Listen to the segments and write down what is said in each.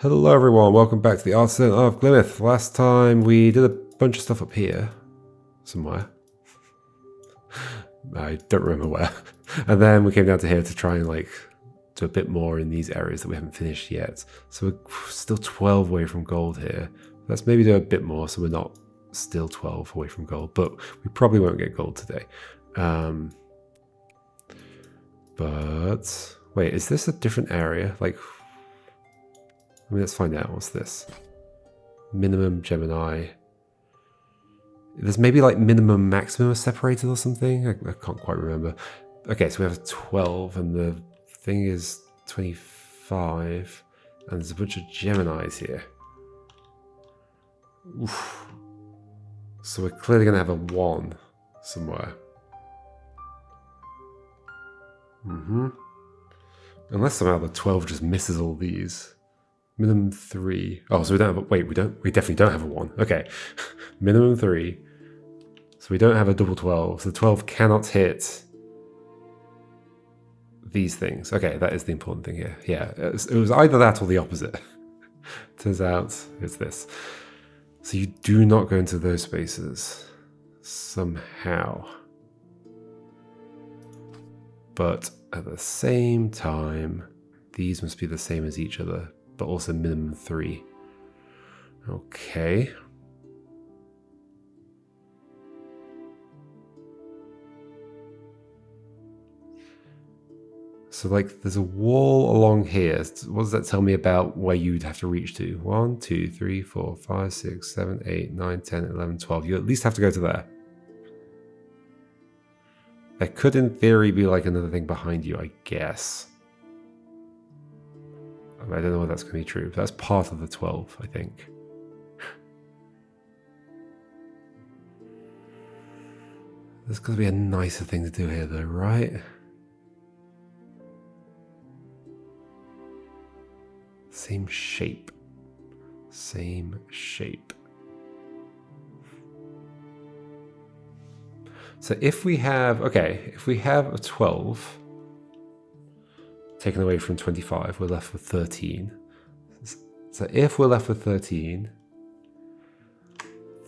Hello everyone, welcome back to the Artisan of Glimmith. Last time we did a bunch of stuff up here, somewhere. I don't remember where. And then we came down to here to try and do a bit more in these areas that we haven't finished yet. So we're still 12 away from gold here. Let's maybe do a bit more so we're not still 12 away from gold, but we probably won't get gold today. But wait, is this a different area? Let's find out. What's this? Minimum Gemini. There's maybe minimum maximum separated or something. I can't quite remember. Okay, so we have 12 and the thing is 25 and there's a bunch of Geminis here. Oof. So we're clearly going to have a 1 somewhere. Unless somehow the 12 just misses all these. Minimum 3. Oh, so we don't have a... Wait, we definitely don't have a 1. Okay. Minimum 3. So we don't have a double 12. So the 12 cannot hit these things. Okay, that is the important thing here. Yeah, it was either that or the opposite. Turns out it's this. So you do not go into those spaces. Somehow. But at the same time, these must be the same as each other. But also minimum 3. Okay. So there's a wall along here. What does that tell me about where you'd have to reach to? 1, 2, 3, 4, 5, 6, 7, 8, 9, 10, 11, 12. You at least have to go to there. There could in theory be another thing behind you, I guess. I don't know whether that's going to be true. But that's part of the 12, I think. There's got to be a nicer thing to do here, though, right? Same shape. Same shape. So if we have... Okay, if we have a 12... taken away from 25, we're left with 13. So if we're left with 13,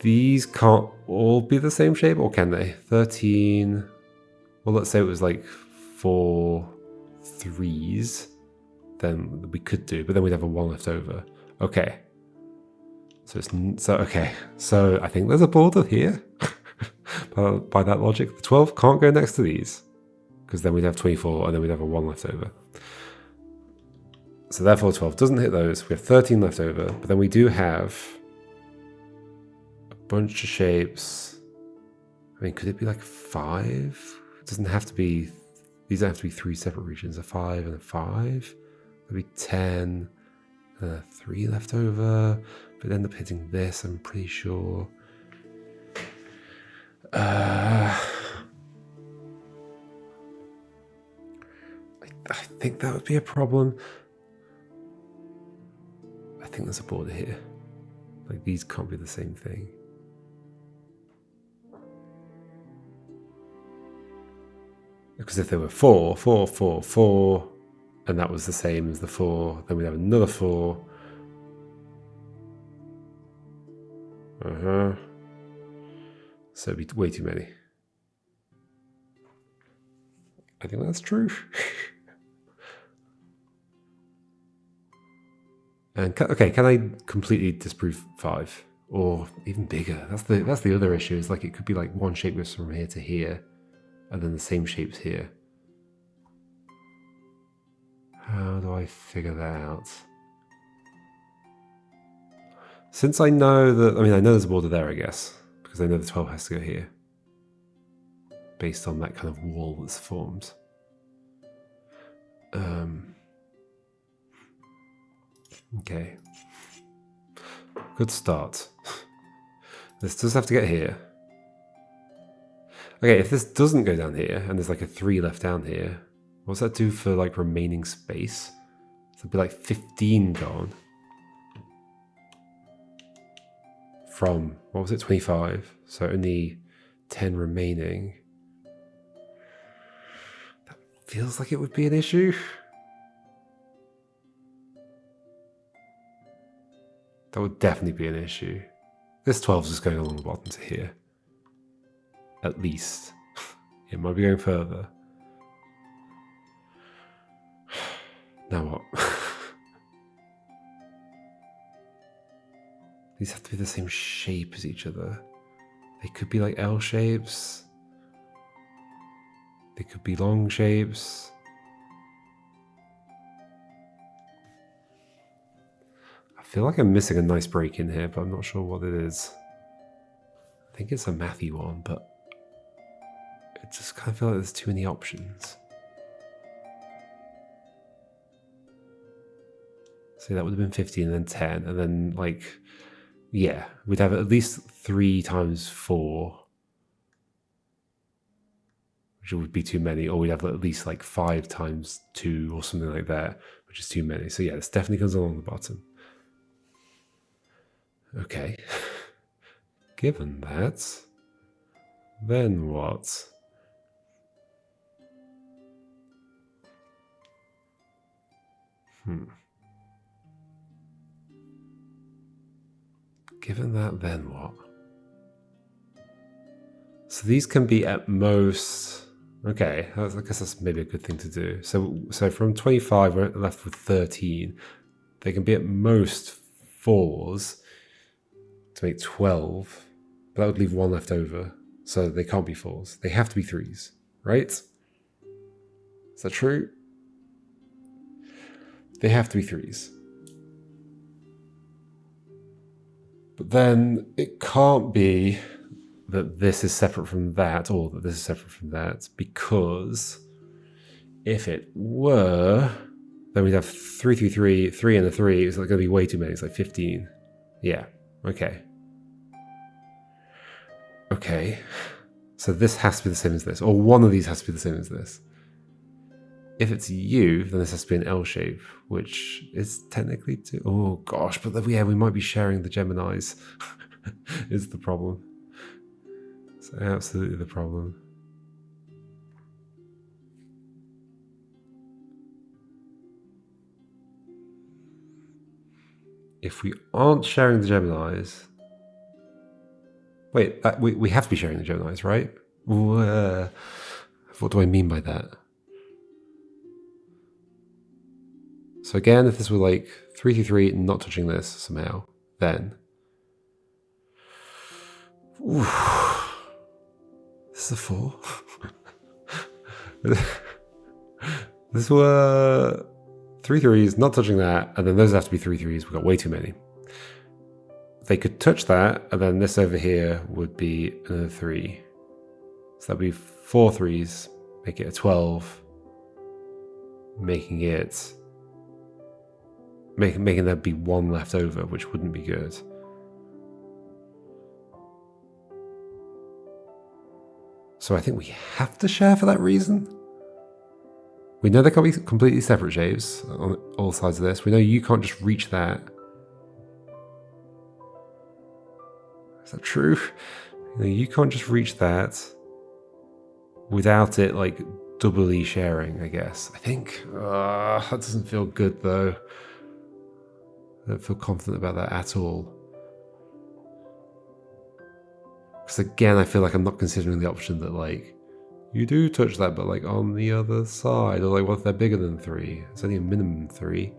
these can't all be the same shape, or can they? 13, well, let's say it was 4 3s, then we could do, but then we'd have a 1 left over. Okay. So I think there's a border here. By that logic, the 12 can't go next to these, because then we'd have 24 and then we'd have a 1 left over. So therefore 12 doesn't hit those. We have 13 left over, but then we do have a bunch of shapes. I mean, could it be 5? It doesn't have to be, these don't have to be 3 separate regions. A 5 and a 5. Maybe 10 and a 3 left over. But end up hitting this, I'm pretty sure. I think that would be a problem. I think there's a border here. These can't be the same thing. Because if there were 4, 4, 4, 4, and that was the same as the 4, then we'd have another 4. So it'd be way too many. I think that's true. And okay, can I completely disprove 5 or even bigger? That's the other issue. Is it could be 1 shape goes from here to here, and then the same shapes here. How do I figure that out? Since I know that, I know there's a border there, I guess, because I know the 12 has to go here, based on that kind of wall that's formed. Okay. Good start. This does have to get here. Okay, if this doesn't go down here, and there's a 3 left down here, what's that do for remaining space? So it'd be 15 gone. From, what was it, 25? So only 10 remaining. That feels like it would be an issue. That would definitely be an issue. This 12 is just going along the bottom to here. At least. It might be going further. Now what? These have to be the same shape as each other. They could be like L shapes. They could be long shapes. I feel like I'm missing a nice break in here, but I'm not sure what it is. I think it's a mathy one, but it just kind of feels like there's too many options. So that would have been 15 and then 10, and then like, yeah, we'd have at least 3 times 4, which would be too many, or we'd have at least like 5 times 2 or something like that, which is too many. So yeah, this definitely comes along the bottom. Okay. Given that, then what? Given that, then what? So these can be at most... Okay, I guess that's maybe a good thing to do. So from 25, we're left with 13. They can be at most 4s to make 12. But that would leave 1 left over. So they can't be 4s. They have to be 3s, right? Is that true? They have to be 3s. But then it can't be that this is separate from that, or that this is separate from that, because if it were, then we'd have 3, 3, 3, 3 and a 3. It's like going to be way too many. It's like 15. Yeah, okay. Okay, so this has to be the same as this, or one of these has to be the same as this. If it's U, then this has to be an L shape, which is technically two. Oh gosh, but yeah, we might be sharing the Geminis. Is the problem. It's absolutely the problem. If we aren't sharing the Geminis... Wait, we have to be sharing the Geminis, right? What do I mean by that? So again, if this were like 3, 3, 3, not touching this somehow, then... Oof. This is a 4. This were 3 3s, not touching that, and then those have to be 3 3s. We've got way too many. They could touch that, and then this over here would be another 3. So that'd be 4 3s, make it a 12, making it... Making there be 1 left over, which wouldn't be good. So I think we have to share for that reason. We know they can't be completely separate shapes on all sides of this. We know you can't just reach that. Is that true? You can't just reach that without it like doubly sharing, I guess. I think that doesn't feel good though. I don't feel confident about that at all. Because again, I feel like I'm not considering the option that like, you do touch that, but like on the other side, or like what if they're bigger than 3? It's only a minimum 3.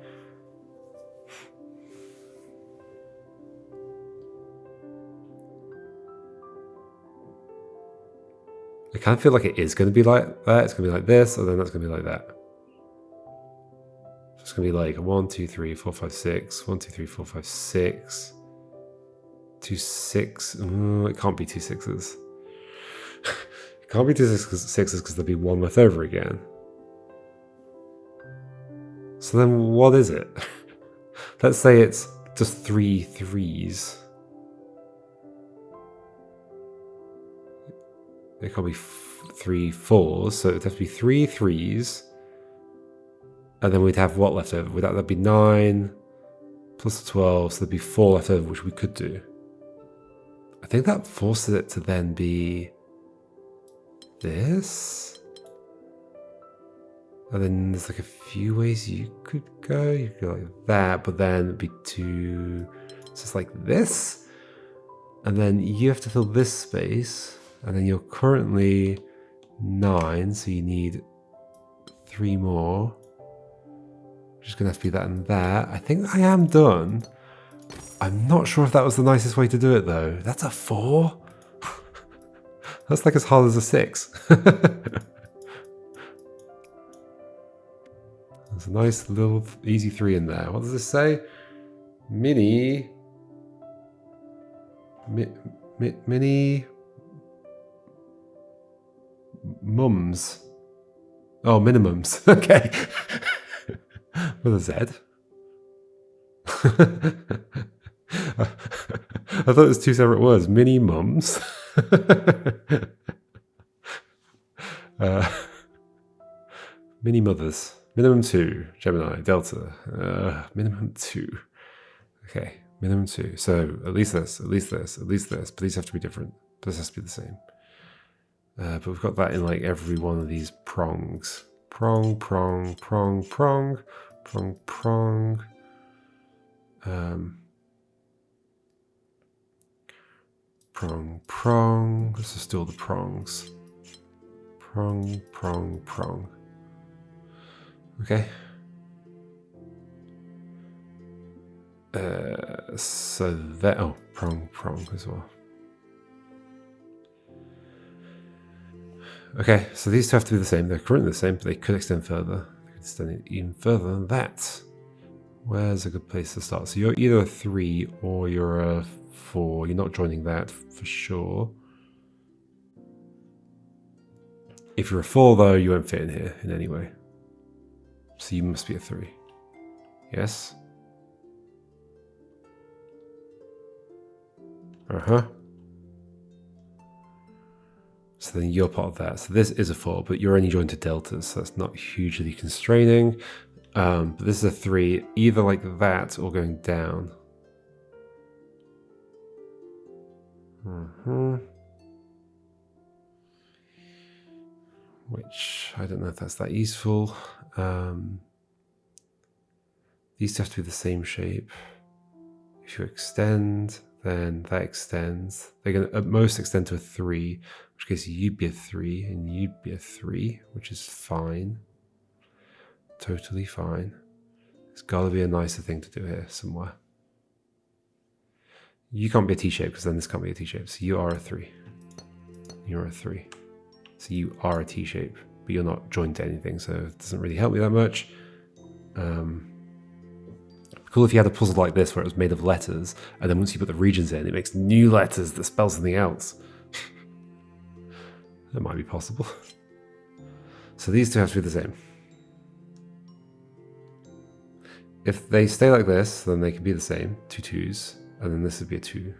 I kind of feel like it is going to be like that. It's going to be like this, or then that's going to be like that. So it's going to be like 1, 2, 3, 4, 5, 6. 1, 2, 3, 4, 5, 6. 2 6. It can't be 2 6s. It can't be 2 6s because there'll be 1 left over again. So then what is it? Let's say it's just 3 3s. It can't be 3 4s, so it'd have to be 3 3s. And then we'd have what left over? That'd be 9 plus 12, so there'd be 4 left over, which we could do. I think that forces it to then be this. And then there's like a few ways you could go. You could go like that, but then it'd be 2, So it's like this. And then you have to fill this space. And then you're currently 9, so you need 3 more. Just gonna have to be that and that. I think I am done. I'm not sure if that was the nicest way to do it though. That's a 4? That's like as hard as a 6. There's a nice little easy 3 in there. What does this say? Mini mums. Oh, minimums. Okay. With a Z. I thought it was 2 separate words. Mini mums. Mini mothers. Minimum 2. Gemini. Delta. Minimum 2. Okay. Minimum 2. So at least this, at least this, at least this. But these have to be different. This has to be the same. But we've got that in like every one of these prongs. Prong, prong, prong, prong, prong, prong. Prong, prong. This is still the prongs. Prong, prong, prong. Okay. So that, oh, prong, prong as well. Okay, so these two have to be the same. They're currently the same, but they could extend further. They could extend it even further than that. Where's a good place to start? So you're either a 3 or you're a 4. You're not joining that for sure. If you're a 4 though, you won't fit in here in any way. So you must be a 3. Yes? Uh-huh. So then you're part of that. So this is a 4, but you're only joined to deltas, so that's not hugely constraining. But this is a 3, either like that or going down. Which, I don't know if that's that useful. These have to be the same shape. If you extend, then that extends. They're going to at most extend to a 3, in which case you'd be a 3 and you'd be a 3, which is fine. Totally fine. There's got to be a nicer thing to do here somewhere. You can't be a T-shape because then this can't be a T-shape. So you are a 3. You're a 3. So you are a T-shape, but you're not joined to anything, so it doesn't really help me that much. Cool if you had a puzzle like this where it was made of letters, and then once you put the regions in, it makes new letters that spell something else. That might be possible. So these two have to be the same. If they stay like this, then they can be the same, 2 2s, and then this would be a 2. And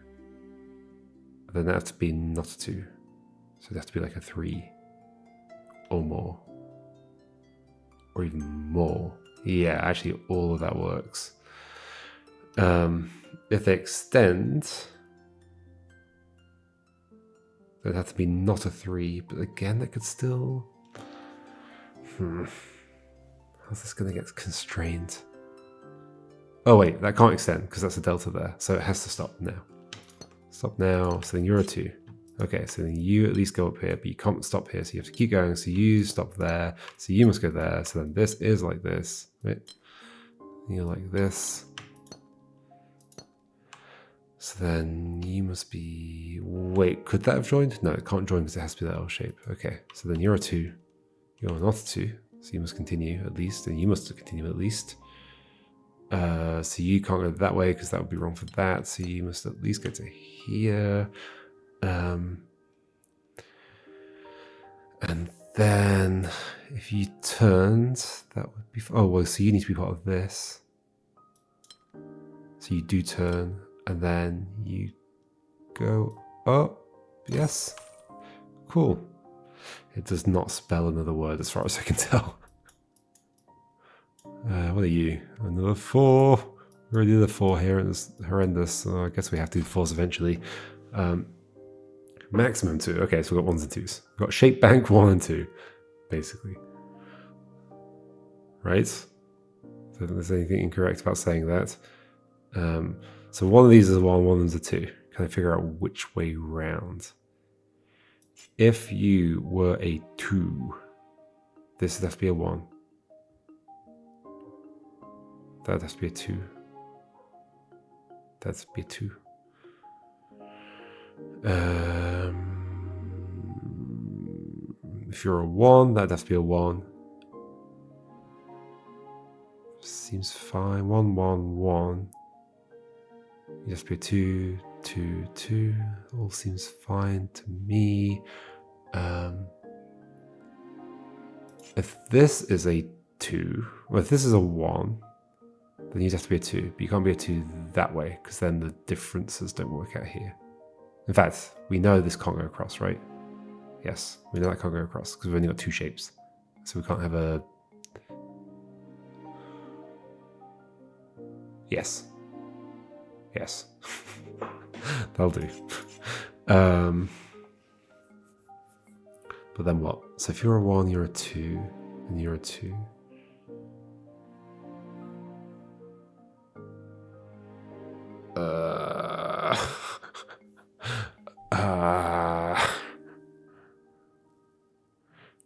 then that has to be not a 2. So it has to be like a 3 or more. Or even more. Yeah, actually all of that works. If they extend, it'd have to be not a 3, but again, that could still... How's this going to get constrained? Oh wait, that can't extend because that's a delta there, so it has to stop now. Stop now, so then you're a 2. Okay, so then you at least go up here, but you can't stop here, so you have to keep going. So you stop there, so you must go there. So then this is like this, right? You're like this. So then you must be... Wait, could that have joined? No, it can't join because it has to be that L shape. Okay, so then you're a 2. You're not a 2, so you must continue at least, and you must continue at least. So you can't go that way because that would be wrong for that. So you must at least go to here. And then if you turned, that would be... Oh, well, so you need to be part of this. So you do turn, and then you go up. Yes. Cool. It does not spell another word as far as I can tell. What are you? Another 4. We already did a 4 here, and it's horrendous. So I guess we have to do 4s eventually. Maximum 2. Okay, so we've got 1s and 2s. We've got shape bank 1 and 2, basically. Right? So I don't think there's anything incorrect about saying that. So one of these is a 1, one of them's a 2. Can I figure out which way round? If you were a 2, this would have to be a 1. That would have to be a 2. That would be a 2. If you're a 1, that'd have to be a 1. Seems fine. 1, 1, 1. You have to be a 2, 2, 2. All seems fine to me. If this is a 2, well, if this is a 1, then you'd have to be a 2. But you can't be a 2 that way, because then the differences don't work out here. In fact, we know this can't go across, right? Yes, we know that can't go across, because we've only got 2 shapes. So we can't have a... Yes. Yes. That'll do. But then what? So if you're a 1, you're a 2, and you're a 2.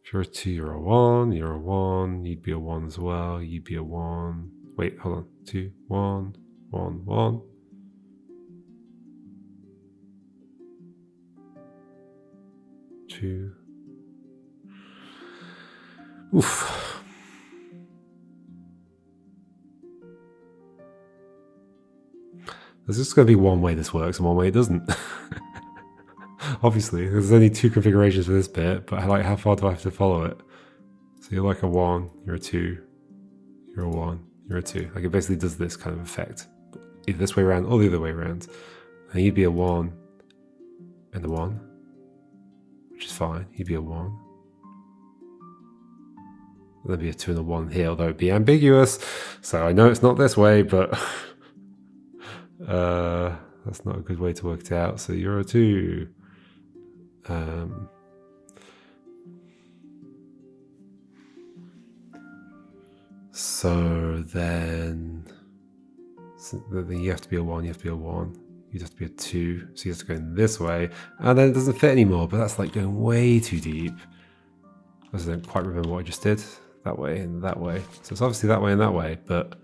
If you're a 2, you're a 1, you're a 1, you'd be a 1 as well, you'd be a 1. Wait, hold on. 2, 1, 1, 1. 2. Oof. There's just going to be one way this works and one way it doesn't. Obviously, there's only 2 configurations for this bit, but like, how far do I have to follow it? So you're like a 1, you're a 2, you're a 1, you're a 2. Like it basically does this kind of effect. Either this way around or the other way around. And you'd be a 1 and a 1, which is fine. You'd be a 1. There'd be a 2 and a 1 here, although it'd be ambiguous. So I know it's not this way, but that's not a good way to work it out. So you're a 2. So then you have to be a 1, you have to be a 1. You'd have to be a 2, so you have to go in this way. And then it doesn't fit anymore, but that's like going way too deep. I don't quite remember what I just did. That way and that way. So it's obviously that way and that way, but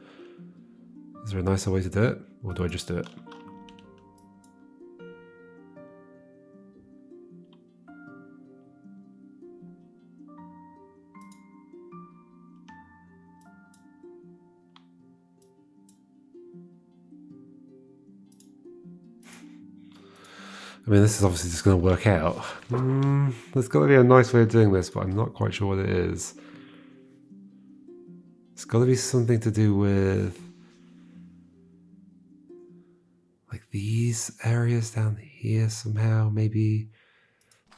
is there a nicer way to do it? Or do I just do it? I mean, this is obviously just going to work out. There's got to be a nice way of doing this, but I'm not quite sure what it is. It's got to be something to do with like these areas down here somehow, maybe.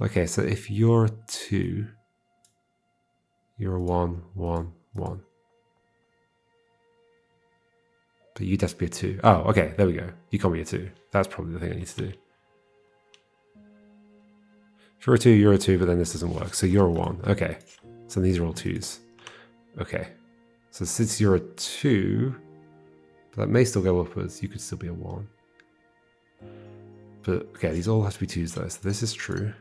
Okay, so if you're a 2, you're a 1, 1, 1. But you'd have to be a 2. Oh, okay, there we go. You can't be a 2. That's probably the thing I need to do. If you're a 2, you're a 2, but then this doesn't work. So you're a 1. Okay. So these are all 2s. Okay. So since you're a 2, but that may still go upwards, you could still be a 1. But okay, these all have to be 2s though, so this is true.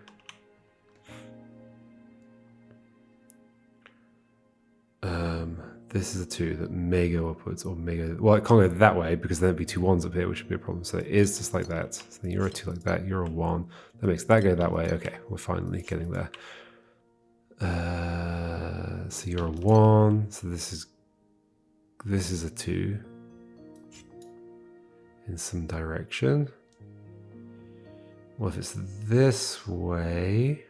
This is a 2 that may go upwards or may go... Well, it can't go that way because then there'd be 2 1s up here, which would be a problem. So it is just like that. So then you're a 2 like that, you're a 1. That makes that go that way. Okay, we're finally getting there. So you're a 1. So this is a 2 in some direction. Well, if it's this way...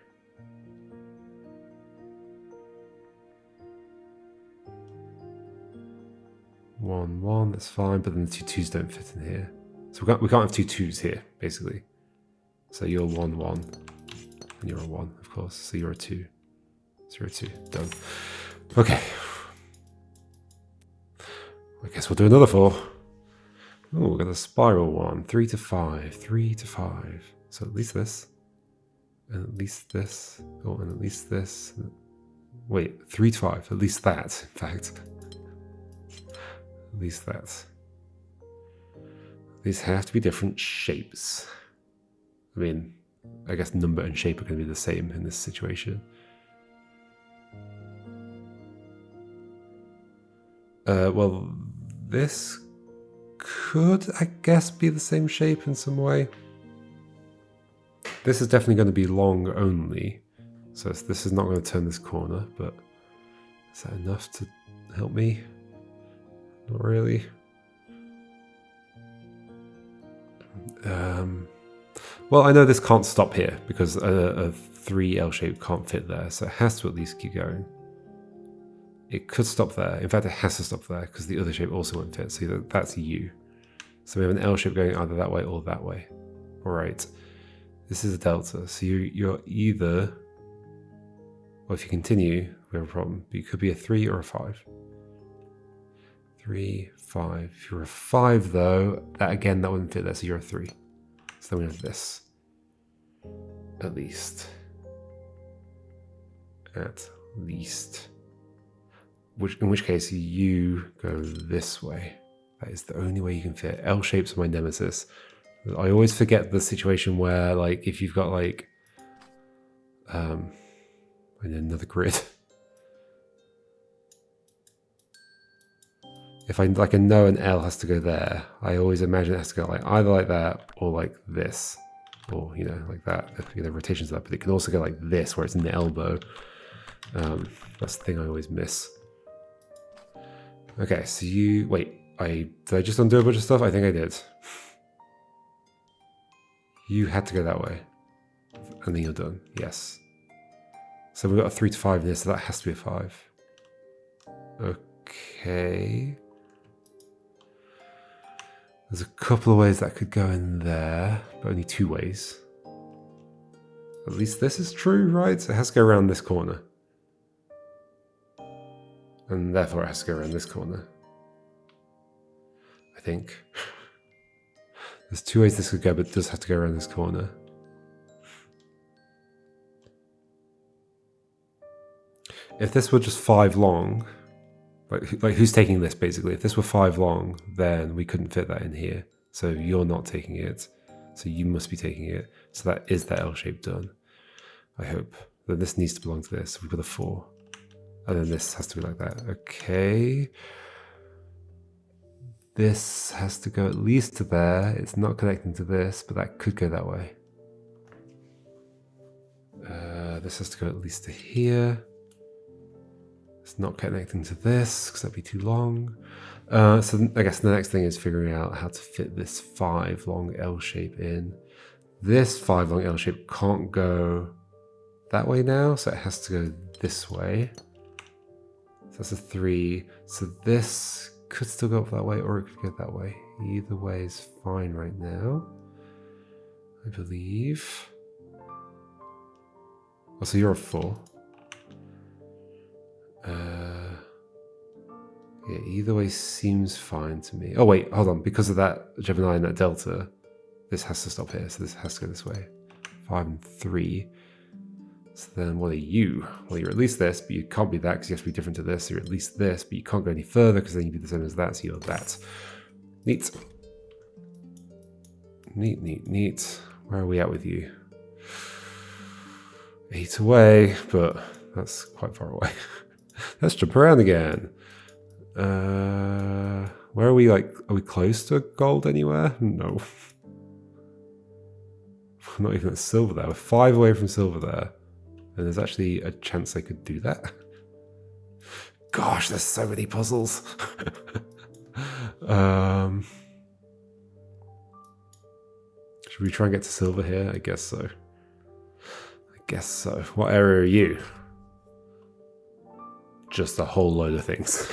1, 1, that's fine, but then the 2 2s don't fit in here. So we can't have 2 2s here, basically. So you're 1, 1, and you're a 1, of course. So you're a 2. So you're a 2. Done. Okay. I guess we'll do another 4. Oh, we've got a spiral one. 3 to 5. 3 to 5. So at least this. And at least this. Oh, and at least this. Wait, 3 to 5. At least that, in fact. At least that. These have to be different shapes. I mean, I guess number and shape are going to be the same in this situation. Well, this could, I guess, be the same shape in some way. This is definitely going to be long only. So this is not going to turn this corner, but is that enough to help me? Not really. Well, I know this can't stop here because a 3L shape can't fit there, so it has to at least keep going. It could stop there. In fact, it has to stop there because the other shape also won't fit. So that's U. So we have an L shape going either that way or that way. All right. This is a delta. So you're either, well, if you continue, we have a problem. But you could be a 3 or a 5. 3, 5. If you're a 5, though, that wouldn't fit there. So you're a 3. So then we have this. At least. At least. In which case you go this way. That is the only way you can fit. L shapes are my nemesis. I always forget the situation where, like, if you've got like another grid. If I know an L has to go there, I always imagine it has to go like either like that or like this, or like that. Rotations of that, but it can also go like this, where it's in the elbow. That's the thing I always miss. Okay, so wait. Did I just undo a bunch of stuff? I think I did. You had to go that way, and then you're done. Yes. So we've got a 3 to 5 in this, so that has to be a 5. Okay. There's a couple of ways that could go in there, but only 2 ways. At least this is true, right? So it has to go around this corner. And therefore it has to go around this corner. I think. There's 2 ways this could go, but it does have to go around this corner. If this were just 5 long, like who's taking this basically? If this were 5 long, then we couldn't fit that in here. So you're not taking it. So you must be taking it. So that is that L shape done. I hope. Then this needs to belong to this. We've got a 4. And then this has to be like that. Okay. This has to go at least to there. It's not connecting to this, but that could go that way. This has to go at least to here. It's not connecting to this because that'd be too long. So I guess the next thing is figuring out how to fit this 5 long L shape in. This 5 long L shape can't go that way now, so it has to go this way. So that's a 3. So this could still go up that way, or it could go that way. Either way is fine right now, I believe. Oh, so you're a 4. Yeah, either way seems fine to me. Oh wait, hold on. Because of that Gemini and that delta, this has to stop here. So this has to go this way. 5 and 3. So then what are you? Well, you're at least this, but you can't be that because you have to be different to this. So you're at least this, but you can't go any further because then you'd be the same as that. So you're that. Neat. Neat, neat, neat. Where are we at with you? 8 away, but that's quite far away. Let's jump around again. Where are we? Like, are we close to gold anywhere? No. We're not even at silver there. We're 5 away from silver there. And there's actually a chance I could do that. Gosh, there's so many puzzles. Should we try and get to silver here? I guess so. I guess so. What area are you? Just a whole load of things.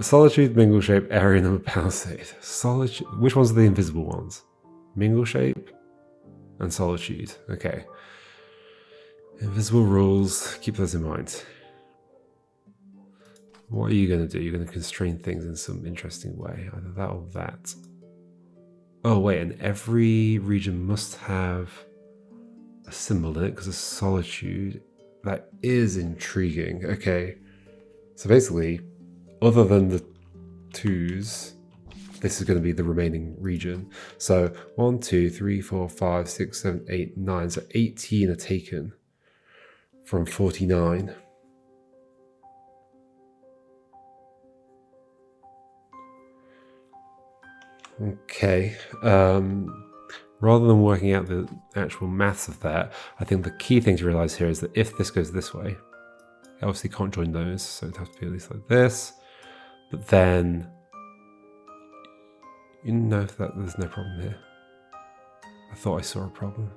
Solitude, mingle shape, area number, palisade. Solitude. Which ones are the invisible ones? Mingle shape and solitude. Okay. Invisible rules. Keep those in mind. What are you going to do? You're going to constrain things in some interesting way. Either that or that. Oh, wait. And every region must have a symbol in it because of solitude. That is intriguing. Okay. So basically, other than the 2s, this is going to be the remaining region. So 1, 2, 3, 4, 5, 6, 7, 8, 9. So 18 are taken from 49. Okay. Rather than working out the actual maths of that, I think the key thing to realize here is that if this goes this way, I obviously can't join those, so it'd have to be at least like this. But then, you know that there's no problem here. I thought I saw a problem.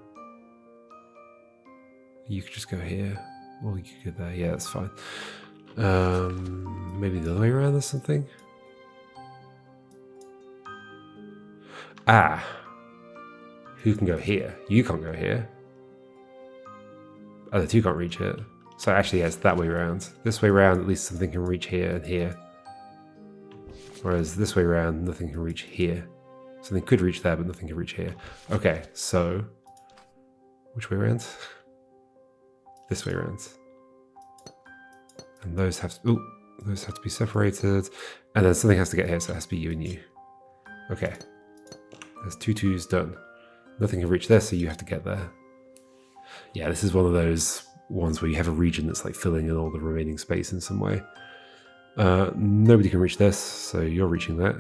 You could just go here, or you could go there. Yeah, that's fine. Maybe the other way around or something. Ah, who can go here? You can't go here. Other two can't reach it. So actually, yeah, it's that way around. This way around, at least something can reach here and here. Whereas this way around, nothing can reach here. Something could reach there, but nothing can reach here. Okay, so which way around? This way around. And those have to, those have to be separated. And then something has to get here, so it has to be you and you. Okay. There's 2 2s done. Nothing can reach this, so you have to get there. Yeah, this is one of those ones where you have a region that's like filling in all the remaining space in some way. Nobody can reach this, so you're reaching that.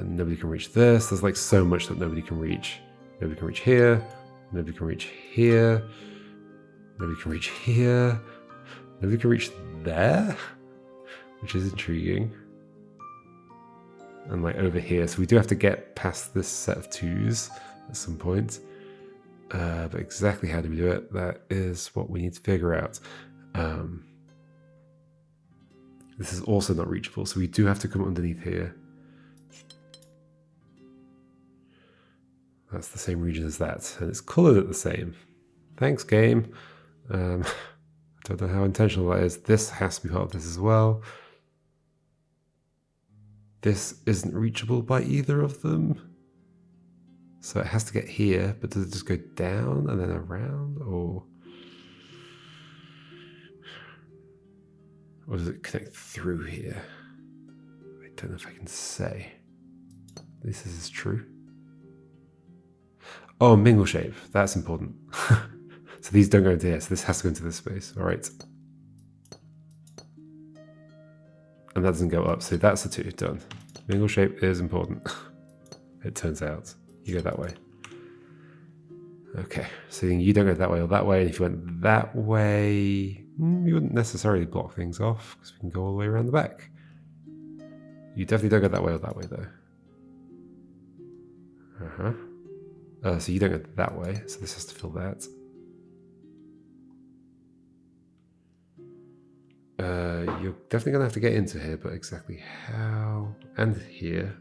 Nobody can reach this. There's like so much that nobody can reach. Nobody can reach here. Nobody can reach here. Nobody can reach here. Nobody can reach there, which is intriguing. And like over here, so we do have to get past this set of 2s at some point. But exactly how do we do it? That is what we need to figure out. This is also not reachable, so we do have to come underneath here. That's the same region as that, and it's colored the same. Thanks, game. I don't know how intentional that is. This has to be part of this as well. This isn't reachable by either of them. So it has to get here, but does it just go down and then around, or does it connect through here? I don't know if I can say. This is true. Oh, mingle shape. That's important. So these don't go into here, so this has to go into this space. All right. And that doesn't go up, so that's a 2, done. Mingle shape is important, it turns out. You go that way. Okay, so you don't go that way or that way, and if you went that way, you wouldn't necessarily block things off, because we can go all the way around the back. You definitely don't go that way or that way, though. So you don't go that way, so this has to fill that. You're definitely going to have to get into here, but exactly how? And here.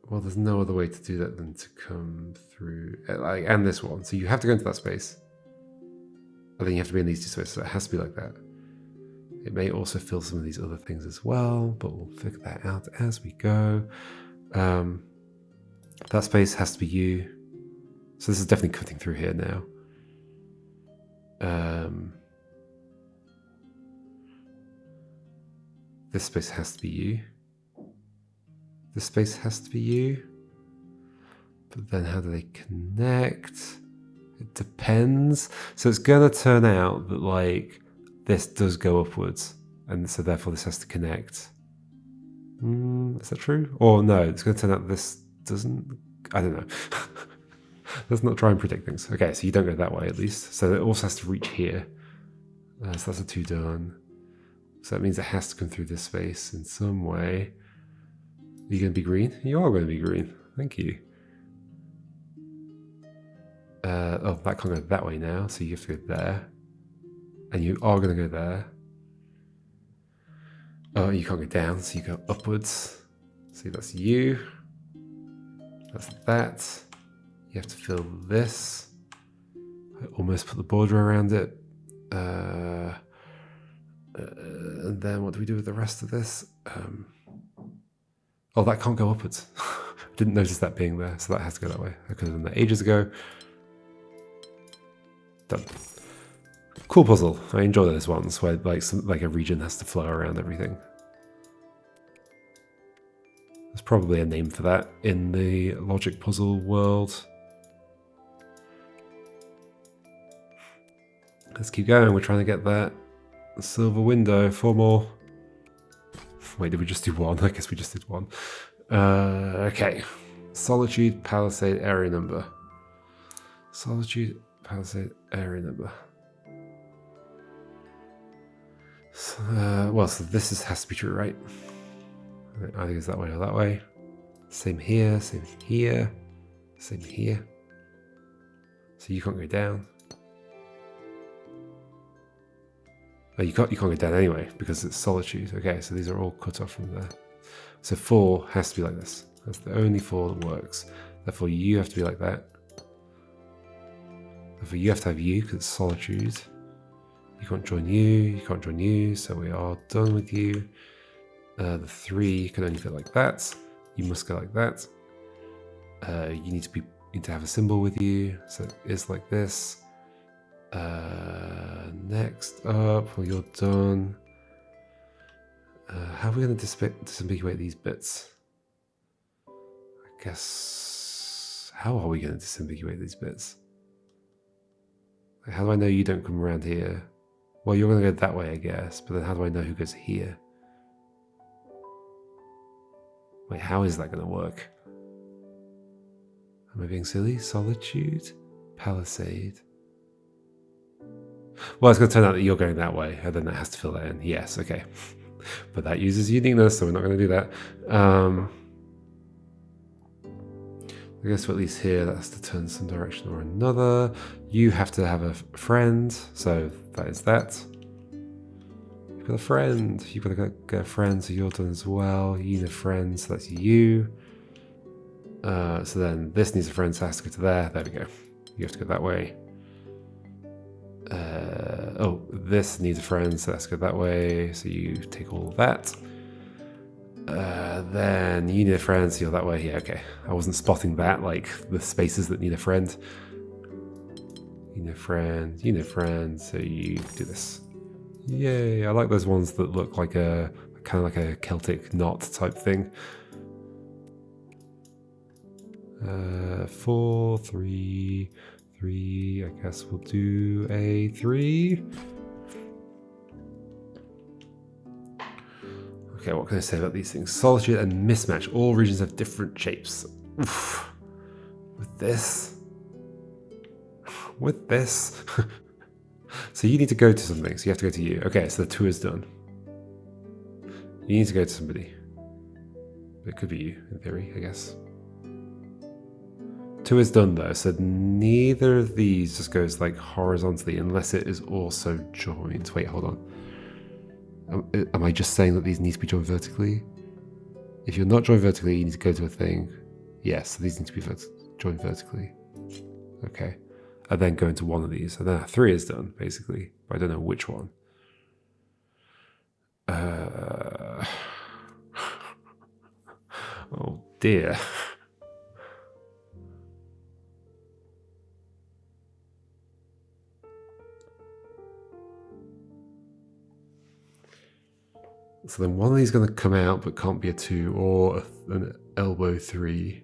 Well, there's no other way to do that than to come through, and this one. So you have to go into that space. I think you have to be in these 2 spaces, so it has to be like that. It may also fill some of these other things as well, but we'll figure that out as we go. That space has to be you. So this is definitely cutting through here now. This space has to be you. This space has to be you. But then how do they connect? It depends. So it's going to turn out that like this does go upwards. And so therefore this has to connect. Is that true? Or no, it's going to turn out this doesn't. I don't know. Let's not try and predict things. Okay, so you don't go that way at least. So it also has to reach here. So that's a 2 done. So that means it has to come through this space in some way. Are you going to be green? You are going to be green. Thank you. Oh, that can't go that way now, so you have to go there. And you are going to go there. Oh, you can't go down, so you go upwards. See, that's you. That's that. You have to fill this. I almost put the border around it. And then what do we do with the rest of this? Oh, that can't go upwards. Didn't notice that being there, so that has to go that way. I could have done that ages ago. Done. Cool puzzle. I enjoy those ones where like a region has to flow around everything. There's probably a name for that in the logic puzzle world. Let's keep going. We're trying to get that silver window. 4 more. Wait, did we just do 1? I guess we just did 1. Okay. Solitude, Palisade, area number. Solitude, Palisade, area number. Well, so this has to be true, right? I think it's that way or that way. Same here, same here, same here. So you can't go down. Oh, you can't go down anyway because it's solitude. Okay, so these are all cut off from there. So 4 has to be like this. That's the only 4 that works. Therefore, you have to be like that. Therefore, you have to have you because it's solitude. You can't join you. You can't join you. So we are done with you. The 3 can only fit like that. You must go like that. You need to have a symbol with you. So it is like this. Next up, well, you're done. How are we going to disambiguate these bits? I guess. How are we going to disambiguate these bits? Like, how do I know you don't come around here? Well, you're going to go that way, I guess. But then how do I know who goes here? Wait, how is that going to work? Am I being silly? Solitude? Palisade? Well, it's going to turn out that you're going that way, and then that has to fill that in. Yes, okay. But that uses uniqueness, so we're not going to do that. I guess at least here, that has to turn some direction or another. You have to have a friend, so that is that. You've got a friend. You've got to get a friend, so you're done as well. You need a friend, so that's you. So then this needs a friend, so it has to go to there. There we go. You have to go that way. Oh, this needs a friend, so let's go that way. So you take all of that. Then you need a friend, so you're that way. Yeah, okay. I wasn't spotting that, like the spaces that need a friend. You need a friend, you need a friend, so you do this. Yay, I like those ones that look like a kind of like a Celtic knot type thing. 4, 3, 3, I guess we'll do a 3. Okay, what can I say about these things? Solitude and mismatch. All regions have different shapes. Oof. With this. With this. So you need to go to something, so you have to go to you. Okay, so the 2 is done. You need to go to somebody. It could be you, in theory, I guess. 2 is done though, so neither of these just goes like horizontally unless it is also joined. Wait, hold on. Am I just saying that these need to be joined vertically? If you're not joined vertically, you need to go to a thing. Yes, so these need to be joined vertically. Okay. And then go into one of these. And then 3 is done, basically. But I don't know which one. Oh dear. So then one of these is going to come out, but can't be a 2 or an elbow 3.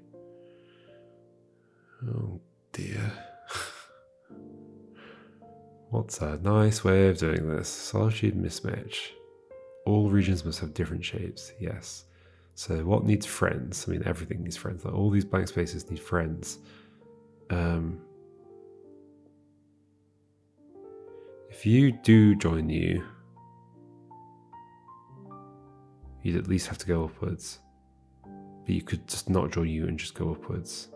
Oh dear. What's a nice way of doing this? Solitude mismatch. All regions must have different shapes. Yes. So what needs friends? I mean, everything needs friends. Like all these blank spaces need friends. If you do join you, you'd at least have to go upwards. But you could just not join you and just go upwards.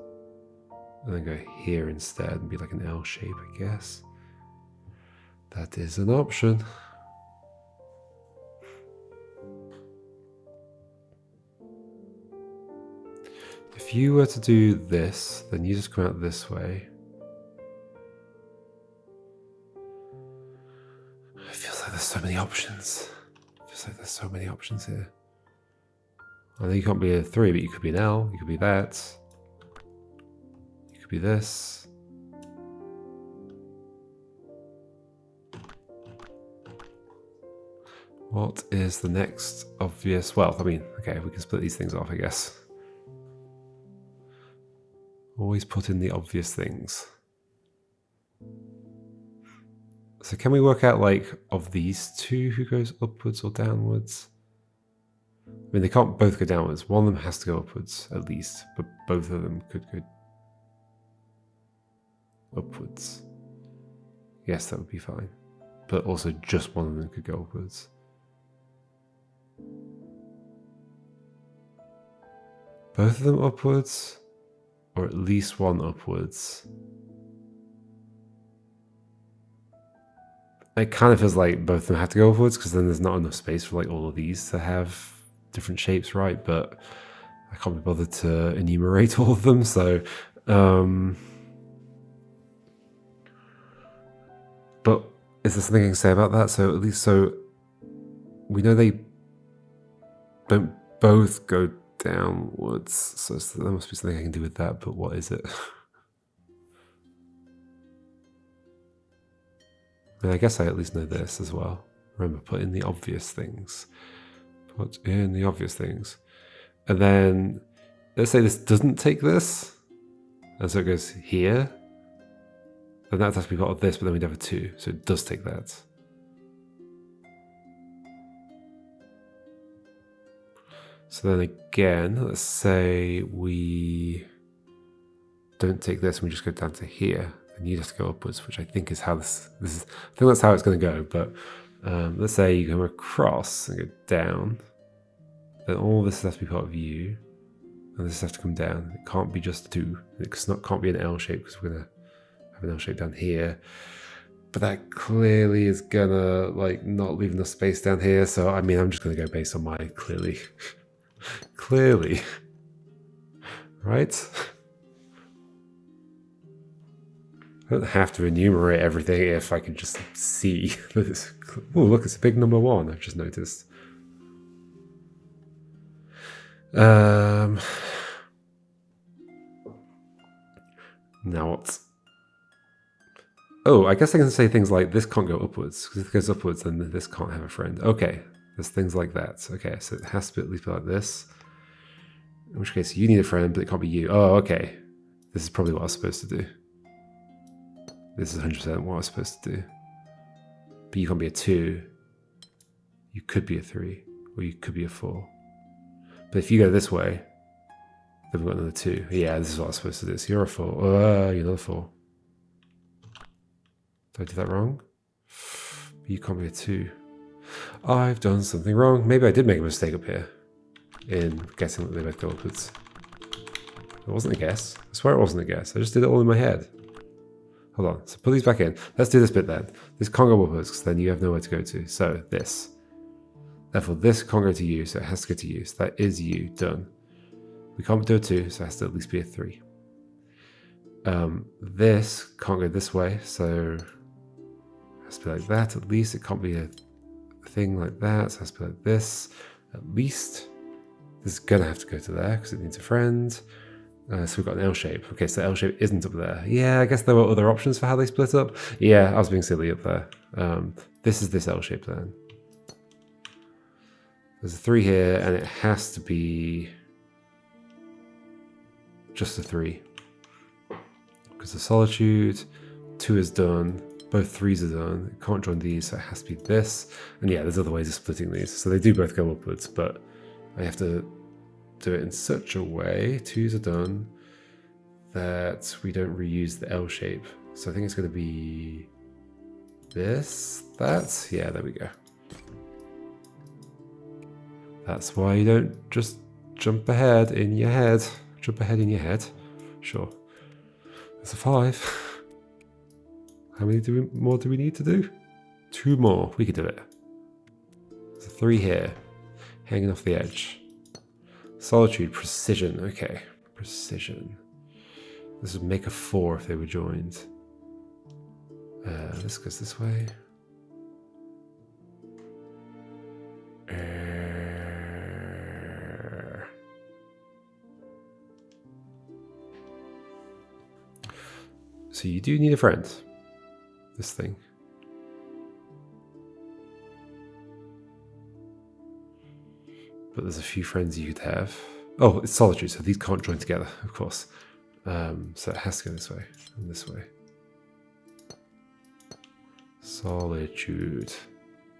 And then go here instead and be like an L shape, I guess. That is an option. If you were to do this, then you just come out this way. It feels like there's so many options. It feels like there's so many options here. I know you can't be a 3, but you could be an L, you could be that. You could be this. What is the next obvious? Well, I mean, okay, we can split these things off, I guess. Always put in the obvious things. So can we work out, like, of these two, who goes upwards or downwards? I mean, they can't both go downwards. One of them has to go upwards, at least. But both of them could go upwards. Yes, that would be fine. But also just one of them could go upwards. Both of them upwards? Or at least one upwards? It kind of feels like both of them have to go upwards, because then there's not enough space for like all of these to have different shapes, right? But I can't be bothered to enumerate all of them, so but is there something I can say about that? So at least, so we know they don't both go downwards, so there must be something I can do with that, but what is it? I mean, I guess I at least know this as well. Remember, put in the obvious things. Put in the obvious things. And then, let's say this doesn't take this, and so it goes here. Then that's actually got this, but then we'd have a 2, so it does take that. So then again, let's say we don't take this and we just go down to here, and you have to go upwards, which I think is how this is. I think that's how it's going to go. But let's say you come across and go down, then all this has to be part of you, and this has to come down. It can't be just 2. It can't be an L shape, because we're going to have an L shape down here. But that clearly is gonna like not leave enough space down here. So I mean, I'm just going to go based on my clearly. Clearly, right? I don't have to enumerate everything if I can just see this. Oh, look, it's a big number 1. I've just noticed. Now what? Oh, I guess I can say things like this can't go upwards, because if it goes upwards, then this can't have a friend. Okay. There's things like that. Okay, so it has to be at least like this. In which case, you need a friend, but it can't be you. Oh, okay. This is probably what I was supposed to do. This is 100% what I was supposed to do. But you can't be a 2. You could be a 3. Or you could be a 4. But if you go this way, then we've got another 2. Yeah, this is what I was supposed to do. So you're a 4. You're not a 4. Did I do that wrong? But you can't be a 2. I've done something wrong. Maybe I did make a mistake up here in guessing that they both go upwards. It wasn't a guess. I swear it wasn't a guess. I just did it all in my head. Hold on. So put these back in. Let's do this bit then. This can't go upwards, because then you have nowhere to go to. So this. Therefore, this can't go to you, so it has to go to you. So that is you. Done. We can't do a 2, so it has to at least be a 3. This can't go this way, so it has to be like that at least. It can't be a thing like that, so it has to be like this at least. This is gonna have to go to there because it needs a friend. So we've got an L shape. Okay, so the L shape isn't up there. Yeah, I guess there were other options for how they split up. Yeah, I was being silly up there. This is this L shape then. There's a 3 here, and it has to be just a 3. Because the solitude, 2 is done. Both 3s are done. It can't join these, so it has to be this. And yeah, there's other ways of splitting these. So they do both go upwards, but I have to do it in such a way, 2s are done, that we don't reuse the L shape. So I think it's going to be this, that. Yeah, there we go. That's why you don't just jump ahead in your head. Jump ahead in your head. Sure. There's a 5. How many more do we need to do? 2 more. We could do it. There's a 3 here, hanging off the edge. Solitude, precision. Okay, precision. This would make a 4 if they were joined. This goes this way. So you do need a friend. This thing. but there's a few friends you could have. Oh, it's solitude, so these can't join together, of course. So it has to go this way and this way. Solitude.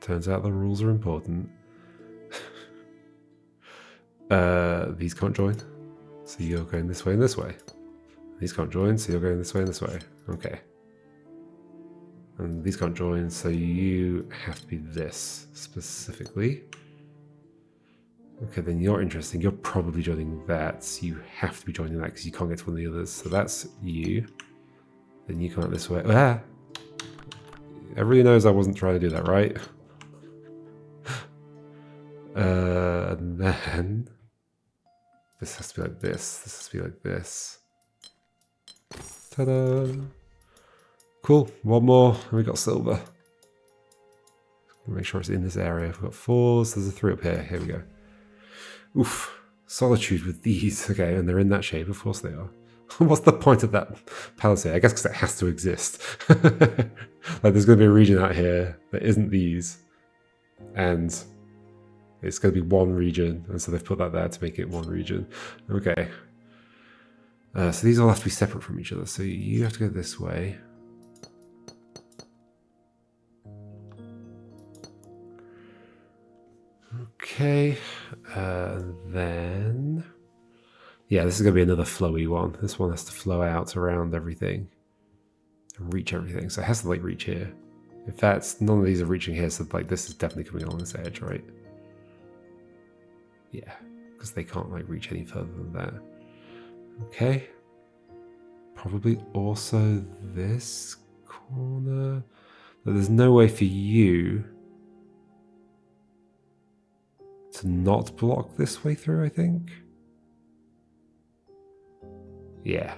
Turns out the rules are important. These can't join, so you're going this way and this way. These can't join, so you're going this way and this way. Okay. And these can't join, so you have to be this specifically. Okay, then you're interesting. You're probably joining that. So you have to be joining that because you can't get to one of the others. So that's you. Then you come out this way. Ah! Everybody knows I wasn't trying to do that, right? And then this has to be like this. This has to be like this. Ta-da! Cool. One more, and we got silver. Make sure it's in this area. We've got 4s. There's a 3 up here. Here we go. Oof. Solitude with these. Okay, and they're in that shape. Of course they are. What's the point of that palisade? I guess because it has to exist. Like there's going to be a region out here that isn't these. And it's going to be one region. And so they've put that there to make it one region. Okay. So these all have to be separate from each other. So you have to go this way. Okay, then... Yeah, this is going to be another flowy one. This one has to flow out around everything and reach everything. So it has to like reach here. In fact, none of these are reaching here, so like this is definitely coming along this edge, right? Yeah, because they can't like reach any further than that. Okay. Probably also this corner. But there's no way for you to not block this way through, I think. Yeah.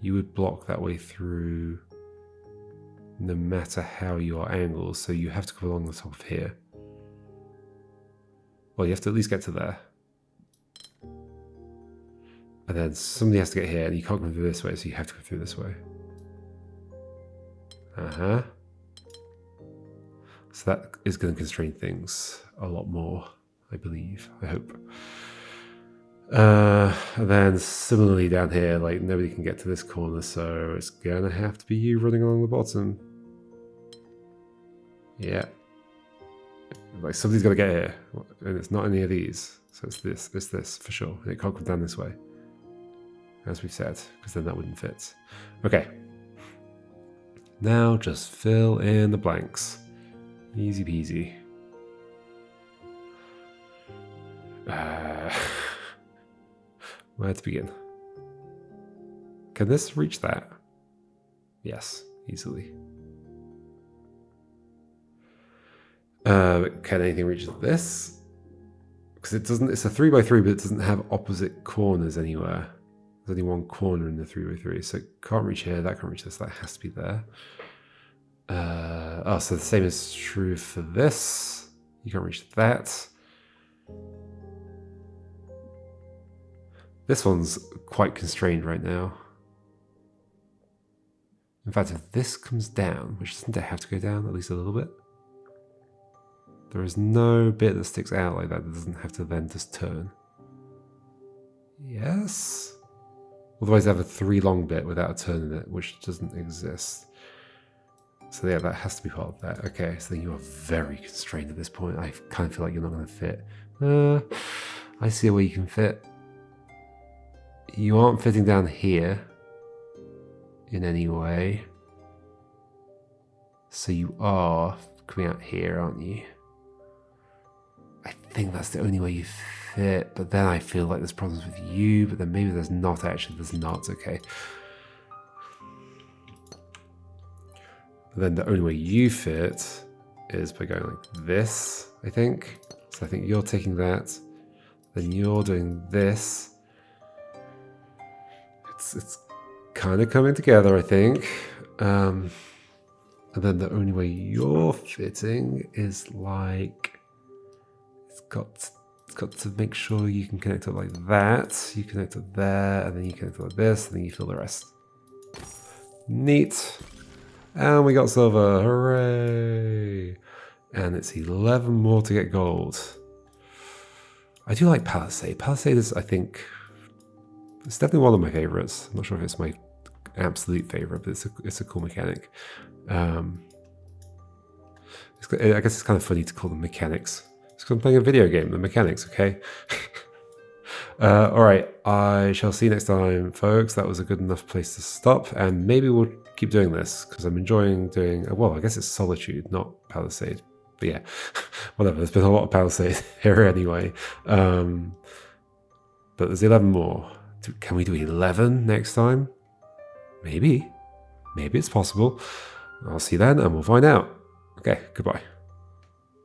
You would block that way through no matter how your angle, so you have to go along the top of here. Well, you have to at least get to there. And then somebody has to get here, and you can't go through this way, so you have to go through this way. Uh-huh. So that is going to constrain things a lot more, I believe, I hope. And then similarly down here, like nobody can get to this corner, so it's gonna have to be you running along the bottom. Yeah. Like somebody's gotta get here, and it's not any of these. So it's this for sure. And it can't come down this way, as we've said, because then that wouldn't fit. Okay. Now just fill in the blanks. Easy peasy. Where to begin? Can this reach that? Yes, easily. Can anything reach this? Because it doesn't. It's a 3x3, but it doesn't have opposite corners anywhere. There's only one corner in the 3x3, so it can't reach here. That can't reach this. That has to be there. Oh, so the same is true for this. You can't reach that. This one's quite constrained right now. In fact, if this comes down, which doesn't it have to go down at least a little bit? There is no bit that sticks out like that doesn't have to then just turn. Yes? Otherwise, they have a 3 long bit without a turn in it, which doesn't exist. So yeah, that has to be part of that. Okay, so then you are very constrained at this point. I kind of feel like you're not going to fit. I see a way you can fit. You aren't fitting down here in any way. So you are coming out here, aren't you? I think that's the only way you fit, but then I feel like there's problems with you, but then maybe there's not actually. There's not, okay. But then the only way you fit is by going like this, I think. So I think you're taking that, then you're doing this. It's kind of coming together, I think. And then the only way you're fitting is like it's got to make sure you can connect it like that. You connect it there, and then you connect it like this, and then you fill the rest. Neat. And we got silver. Hooray! And it's 11 more to get gold. I do like Palisade. Palisade is, I think, it's definitely one of my favorites. I'm not sure if it's my absolute favorite, but it's a cool mechanic. I guess it's kind of funny to call them mechanics. It's because I'm playing a video game, the mechanics, okay? All right, I shall see you next time, folks. That was a good enough place to stop, and maybe we'll keep doing this, because I'm enjoying doing, well, I guess it's Solitude, not Palisade. But yeah, whatever, there's been a lot of Palisade here anyway. But there's 11 more. Can we do 11 next time? Maybe. Maybe it's possible. I'll see you then, and we'll find out. Okay, goodbye.